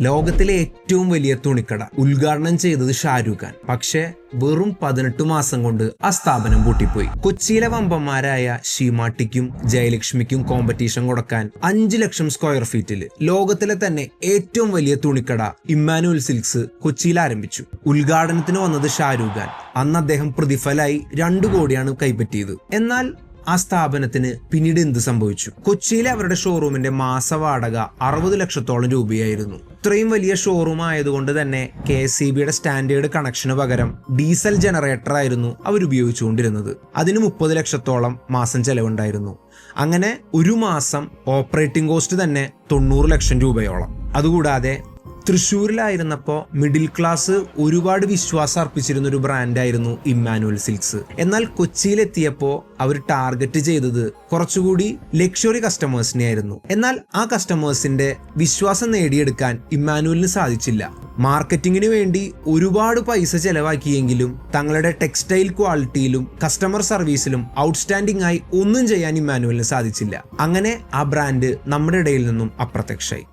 ലോകത്തിലെ ഏറ്റവും വലിയ തുണിക്കട ഉദ്ഘാടനം ചെയ്തത് ഷാരൂഖ് ഖാൻ. പക്ഷേ വെറും 18 മാസം കൊണ്ട് ആ സ്ഥാപനം പൂട്ടിപ്പോയി. കൊച്ചിയിലെ വമ്പന്മാരായ ഷീമാട്ടിക്കും ജയലക്ഷ്മിക്കും കോമ്പറ്റീഷൻ കൊടുക്കാൻ 5 ലക്ഷം സ്ക്വയർ ഫീറ്റിൽ ലോകത്തിലെ തന്നെ ഏറ്റവും വലിയ തുണിക്കട ഇമ്മാനുവൽ സിൽക്സ് കൊച്ചിയിൽ ആരംഭിച്ചു. ഉദ്ഘാടനത്തിന് വന്നത് ഷാരൂഖ് ഖാൻ. അന്ന് അദ്ദേഹം പ്രതിഫലമായി 2 കോടിയാണ് കൈപ്പറ്റിയത്. എന്നാൽ ആ സ്ഥാപനത്തിന് പിന്നീട് എന്ത് സംഭവിച്ചു? കൊച്ചിയിലെ അവരുടെ ഷോറൂമിന്റെ മാസ വാടക 60 ലക്ഷത്തോളം രൂപയായിരുന്നു. ഇത്രയും വലിയ ഷോറൂം ആയതുകൊണ്ട് തന്നെ KSEBയുടെ സ്റ്റാൻഡേർഡ് കണക്ഷന് പകരം ഡീസൽ ജനറേറ്റർ ആയിരുന്നു അവർ ഉപയോഗിച്ചുകൊണ്ടിരുന്നത്. അതിന് 30 ലക്ഷത്തോളം മാസം ചെലവുണ്ടായിരുന്നു. അങ്ങനെ ഒരു മാസം ഓപ്പറേറ്റിംഗ് കോസ്റ്റ് തന്നെ 90 ലക്ഷം രൂപയോളം. അതുകൂടാതെ തൃശ്ശൂരിലായിരുന്നപ്പോൾ മിഡിൽ ക്ലാസ് ഒരുപാട് വിശ്വാസം അർപ്പിച്ചിരുന്ന ഒരു ബ്രാൻഡായിരുന്നു ഇമ്മാനുവൽ സിൽക്സ്. എന്നാൽ കൊച്ചിയിലെത്തിയപ്പോൾ അവർ ടാർഗറ്റ് ചെയ്തത് കുറച്ചുകൂടി ലക്ഷറി കസ്റ്റമേഴ്സിനെ ആയിരുന്നു. എന്നാൽ ആ കസ്റ്റമേഴ്സിന്റെ വിശ്വാസം നേടിയെടുക്കാൻ ഇമ്മാനുവലിന് സാധിച്ചില്ല. മാർക്കറ്റിങ്ങിന് വേണ്ടി ഒരുപാട് പൈസ ചെലവാക്കിയെങ്കിലും തങ്ങളുടെ ടെക്സ്റ്റൈൽ ക്വാളിറ്റിയിലും കസ്റ്റമർ സർവീസിലും ഔട്ട്സ്റ്റാൻഡിംഗ് ആയി ഒന്നും ചെയ്യാൻ ഇമ്മാനുവലിന് സാധിച്ചില്ല. അങ്ങനെ ആ ബ്രാൻഡ് നമ്മുടെ ഇടയിൽ നിന്നും അപ്രത്യക്ഷമായി.